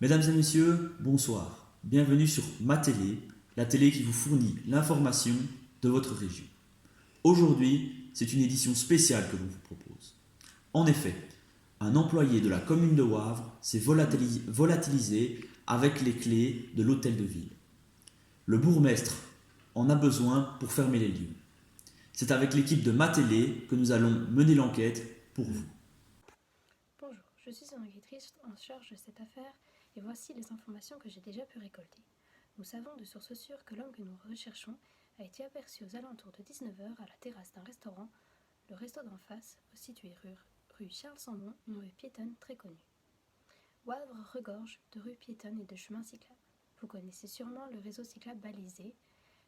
Mesdames et messieurs, bonsoir. Bienvenue sur Ma Télé, la télé qui vous fournit l'information de votre région. Aujourd'hui, c'est une édition spéciale que l'on vous propose. En effet, un employé de la commune de Wavre s'est volatilisé avec les clés de l'hôtel de ville. Le bourgmestre en a besoin pour fermer les lieux. C'est avec l'équipe de Ma Télé que nous allons mener l'enquête pour vous. Bonjour, je suis une enquêtrice en charge de cette affaire et voici les informations que j'ai déjà pu récolter. Nous savons de source sûre que l'homme que nous recherchons a été aperçu aux alentours de 19 heures à la terrasse d'un restaurant, le resto d'en face, situé rue Charles-Sambon, une rue piétonne très connue. Wavre regorge de rues piétonnes et de chemins cyclables. Vous connaissez sûrement le réseau cyclable balisé.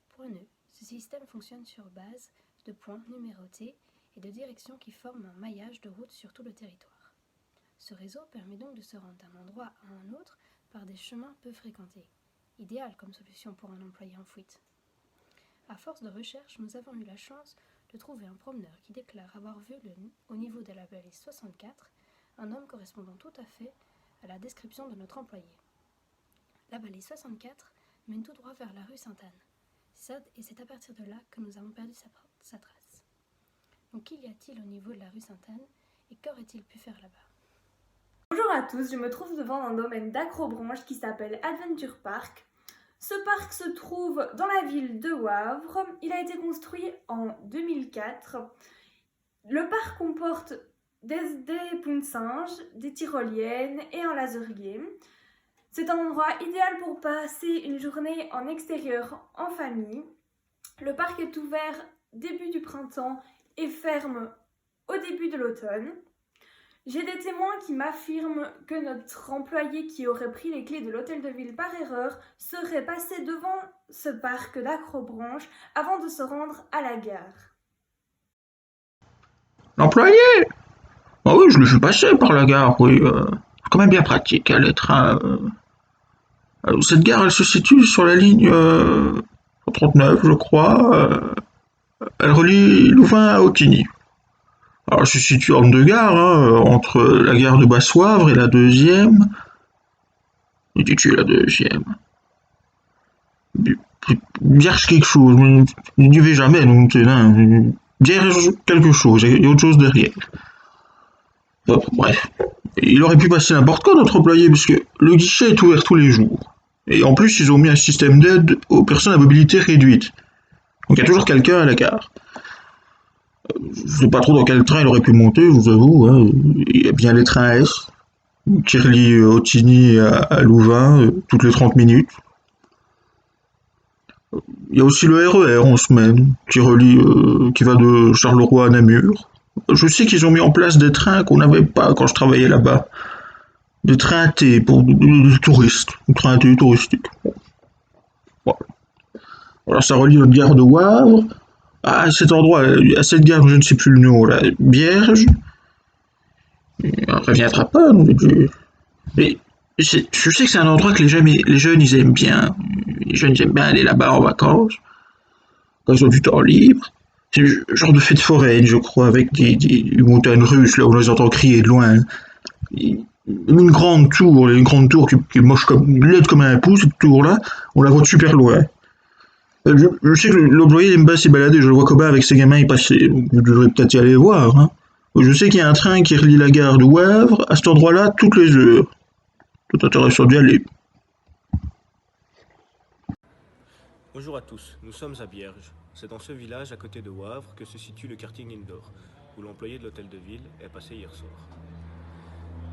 Pour nous, ce système fonctionne sur base de points numérotés et de directions qui forment un maillage de routes sur tout le territoire. Ce réseau permet donc de se rendre d'un endroit à un autre par des chemins peu fréquentés, idéal comme solution pour un employé en fuite. À force de recherche, nous avons eu la chance de trouver un promeneur qui déclare avoir vu au niveau de la balise 64 un homme correspondant tout à fait à la description de notre employé. La balise 64 mène tout droit vers la rue Sainte-Anne, et c'est à partir de là que nous avons perdu sa trace. Donc qu'y a-t-il au niveau de la rue Sainte-Anne et qu'aurait-il pu faire là-bas ? Bonjour à tous, je me trouve devant un domaine d'acrobranche qui s'appelle Adventure Park. Ce parc se trouve dans la ville de Wavre. Il a été construit en 2004. Le parc comporte des ponts de singes, des tyroliennes et un laserier. C'est un endroit idéal pour passer une journée en extérieur en famille. Le parc est ouvert début du printemps et ferme au début de l'automne. J'ai des témoins qui m'affirment que notre employé qui aurait pris les clés de l'hôtel de ville par erreur serait passé devant ce parc d'acrobranche avant de se rendre à la gare. L'employé? Ah oui, je le fais passer par la gare, oui. C'est quand même bien pratique, hein, les trains. Cette gare, elle se situe sur la ligne 39, je crois. Elle relie Louvain à Autigny. Alors, elle se situe en deux gares, hein, entre la gare de Basse-Wavre et la deuxième. Où es-tu, la deuxième? Vierge quelque chose, mais je n'y vais jamais, donc c'est là. Vierge quelque chose, il y a autre chose derrière. Bref. Il aurait pu passer n'importe quoi, notre employé, parce que le guichet est ouvert tous les jours. Et en plus, ils ont mis un système d'aide aux personnes à mobilité réduite. Donc il y a toujours quelqu'un à la gare. Je sais pas trop dans quel train il aurait pu monter, je vous avoue, hein. Il y a bien les trains S, qui relient Otigny à Louvain, toutes les 30 minutes. Il y a aussi le RER en semaine, qui va de Charleroi à Namur. Je sais qu'ils ont mis en place des trains qu'on n'avait pas quand je travaillais là-bas. Des trains T pour des touristes. Des trains T touristiques. Voilà. Alors ça relie notre gare de Wavre à cet endroit, à cette gare, je ne sais plus le nom, là, Vierge. On ne reviendra pas. Mais je sais que c'est un endroit que les jeunes ils aiment bien. Les jeunes ils aiment bien aller là-bas en vacances, quand ils ont du temps libre. C'est le genre de fête foraine, je crois, avec des montagnes russes, là où on les entend crier de loin. Une grande tour qui est moche comme, laide comme un pouce, cette tour-là, on la voit de super loin. Je sais que l'employé aime pas s'y balader, je le vois Coba avec ses gamins y passer, donc vous devrez peut-être y aller voir, hein. Je sais qu'il y a un train qui relie la gare de Wavre à cet endroit-là toutes les heures. C'est intéressant d'y aller. Bonjour à tous, nous sommes à Bierge. C'est dans ce village à côté de Wavre que se situe le karting indoor, où l'employé de l'hôtel de ville est passé hier soir.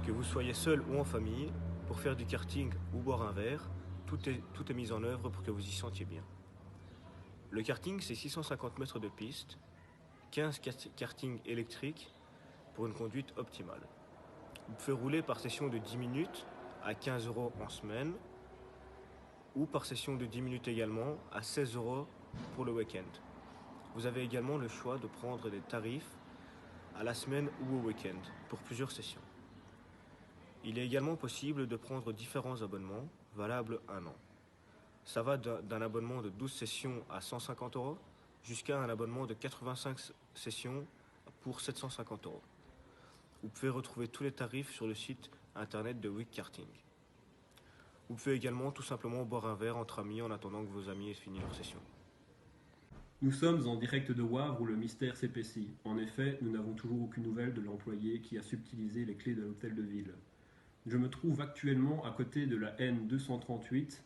Que vous soyez seul ou en famille, pour faire du karting ou boire un verre, tout est mis en œuvre pour que vous y sentiez bien. Le karting, c'est 650 mètres de piste, 15 kartings électriques pour une conduite optimale. Vous pouvez rouler par session de 10 minutes à 15 € en semaine, ou par session de 10 minutes également à 16 € pour le week-end. Vous avez également le choix de prendre des tarifs à la semaine ou au week-end pour plusieurs sessions. Il est également possible de prendre différents abonnements valables un an. Ça va d'un abonnement de 12 sessions à 150 € jusqu'à un abonnement de 85 sessions pour 750 €. Vous pouvez retrouver tous les tarifs sur le site internet de Week Karting. Vous pouvez également tout simplement boire un verre entre amis en attendant que vos amis aient fini leur session. Nous sommes en direct de Wavre où le mystère s'épaissit. En effet, nous n'avons toujours aucune nouvelle de l'employé qui a subtilisé les clés de l'hôtel de ville. Je me trouve actuellement à côté de la N238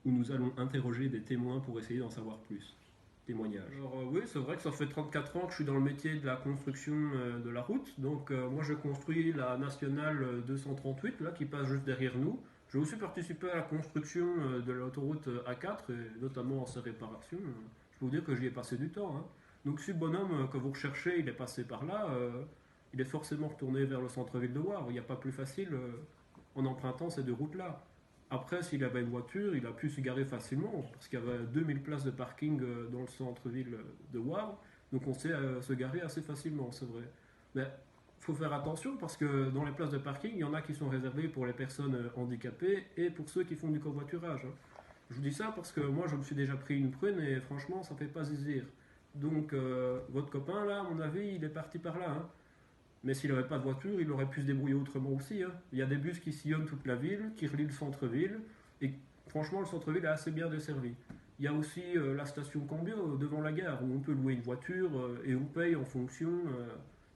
où nous allons interroger des témoins pour essayer d'en savoir plus. Témoignage. Alors oui, c'est vrai que ça fait 34 ans que je suis dans le métier de la construction de la route. Donc moi je construis la nationale 238 là, qui passe juste derrière nous. J'ai aussi participé à la construction de l'autoroute A4 et notamment en sa réparation. Je peux vous dire que j'y ai passé du temps. Hein. Donc si le bonhomme que vous recherchez, il est passé par là, il est forcément retourné vers le centre-ville de Wavre. Il n'y a pas plus facile en empruntant ces deux routes-là. Après, s'il avait une voiture, il a pu s'y garer facilement, parce qu'il y avait 2000 places de parking dans le centre-ville de Wavre, donc on sait se garer assez facilement, c'est vrai. Mais il faut faire attention, parce que dans les places de parking, il y en a qui sont réservées pour les personnes handicapées et pour ceux qui font du covoiturage. Je vous dis ça parce que moi, je me suis déjà pris une prune et franchement, ça ne fait pas zizir. Donc, votre copain, là, à mon avis, il est parti par là, hein. Mais s'il n'avait pas de voiture, il aurait pu se débrouiller autrement aussi. Hein. Il y a des bus qui sillonnent toute la ville, qui relient le centre-ville. Et franchement, le centre-ville est assez bien desservi. Il y a aussi la station Cambio devant la gare, où on peut louer une voiture et on paye en fonction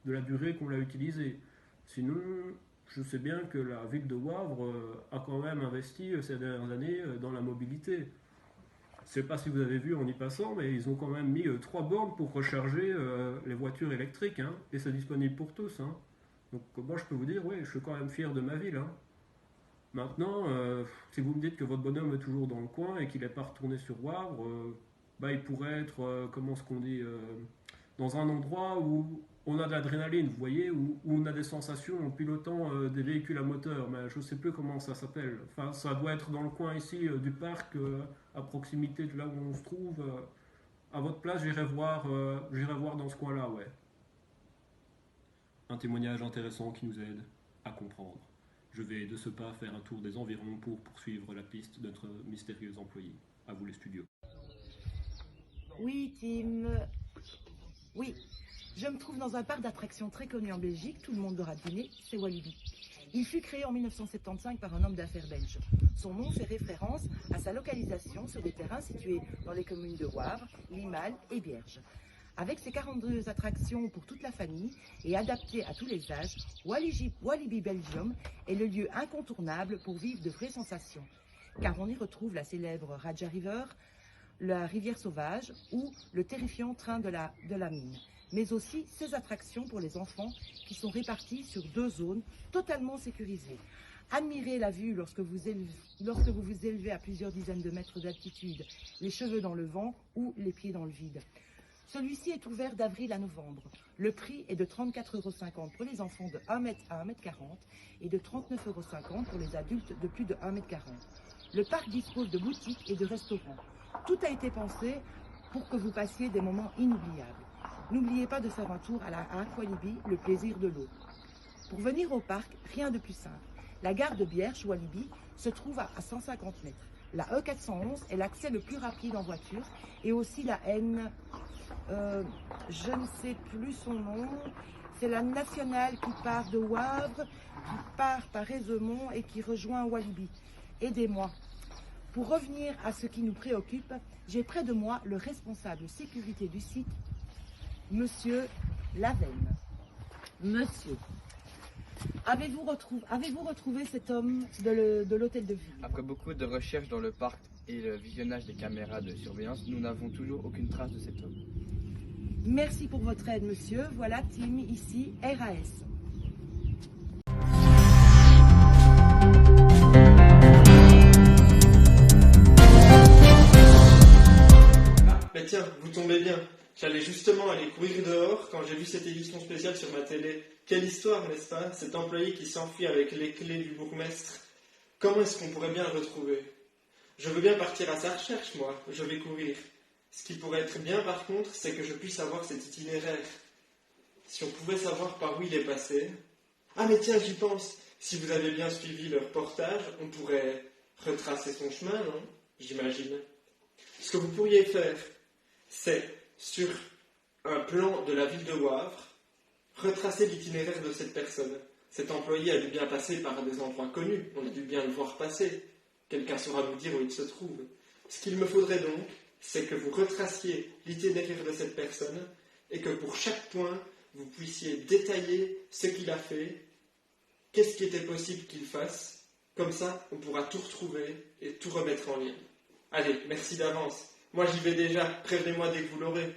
de la durée qu'on l'a utilisée. Sinon, je sais bien que la ville de Wavre a quand même investi ces dernières années dans la mobilité. Je ne sais pas si vous avez vu en y passant, mais ils ont quand même mis 3 bornes pour recharger les voitures électriques, hein, et c'est disponible pour tous. Hein. Donc moi je peux vous dire, oui, je suis quand même fier de ma ville. Hein. Maintenant, si vous me dites que votre bonhomme est toujours dans le coin et qu'il n'est pas retourné sur Wavre, bah, il pourrait être, comment ce qu'on dit, dans un endroit où on a de l'adrénaline, vous voyez, où on a des sensations en pilotant des véhicules à moteur, mais je ne sais plus comment ça s'appelle. Enfin, ça doit être dans le coin ici du parc, à proximité de là où on se trouve. À votre place, j'irai voir dans ce coin-là, ouais. Un témoignage intéressant qui nous aide à comprendre. Je vais de ce pas faire un tour des environs pour poursuivre la piste de notre mystérieux employé. À vous les studios. Oui, Tim. Oui. Je me trouve dans un parc d'attractions très connu en Belgique, tout le monde l'aura deviné, c'est Walibi. Il fut créé en 1975 par un homme d'affaires belge. Son nom fait référence à sa localisation sur des terrains situés dans les communes de Wavre, Limal et Bierge. Avec ses 42 attractions pour toute la famille et adaptées à tous les âges, Walibi Belgium est le lieu incontournable pour vivre de vraies sensations. Car on y retrouve la célèbre Raja River, la rivière sauvage ou le terrifiant train de la mine. Mais aussi ces attractions pour les enfants qui sont réparties sur 2 zones totalement sécurisées. Admirez la vue lorsque vous vous élevez à plusieurs dizaines de mètres d'altitude, les cheveux dans le vent ou les pieds dans le vide. Celui-ci est ouvert d'avril à novembre. Le prix est de 34,50 € pour les enfants de 1 m à 1 m 40 et de 39,50 € pour les adultes de plus de 1 m 40. Le parc dispose de boutiques et de restaurants. Tout a été pensé pour que vous passiez des moments inoubliables. N'oubliez pas de faire un tour à la Aqualibi, le plaisir de l'eau. Pour venir au parc, rien de plus simple. La gare de Bierge-Walibi se trouve à 150 mètres. La E411 est l'accès le plus rapide en voiture et aussi la N, je ne sais plus son nom, c'est la nationale qui part de Wavre, qui part par Résemont et qui rejoint Walibi. Aidez-moi. Pour revenir à ce qui nous préoccupe, j'ai près de moi le responsable sécurité du site, Monsieur Lavenne. Monsieur, avez-vous retrouvé cet homme de l'hôtel de ville? Après beaucoup de recherches dans le parc et le visionnage des caméras de surveillance, nous n'avons toujours aucune trace de cet homme. Merci pour votre aide, monsieur. Voilà Tim, ici, RAS. Mais tiens, vous tombez bien. J'allais justement aller courir dehors quand j'ai vu cette édition spéciale sur ma télé. Quelle histoire, n'est-ce pas? Cet employé qui s'enfuit avec les clés du bourgmestre. Comment est-ce qu'on pourrait bien le retrouver? Je veux bien partir à sa recherche, moi. Je vais courir. Ce qui pourrait être bien, par contre, c'est que je puisse avoir cet itinéraire. Si on pouvait savoir par où il est passé... Ah mais tiens, j'y pense. Si vous avez bien suivi le reportage, on pourrait retracer son chemin, non? J'imagine. Ce que vous pourriez faire, c'est, sur un plan de la ville de Wavre, retracer l'itinéraire de cette personne. Cet employé a dû bien passer par des endroits connus, on a dû bien le voir passer. Quelqu'un saura nous dire où il se trouve. Ce qu'il me faudrait donc, c'est que vous retraciez l'itinéraire de cette personne et que pour chaque point, vous puissiez détailler ce qu'il a fait, qu'est-ce qui était possible qu'il fasse. Comme ça, on pourra tout retrouver et tout remettre en lien. Allez, merci d'avance. Moi, j'y vais déjà. Prévenez-moi dès que vous l'aurez.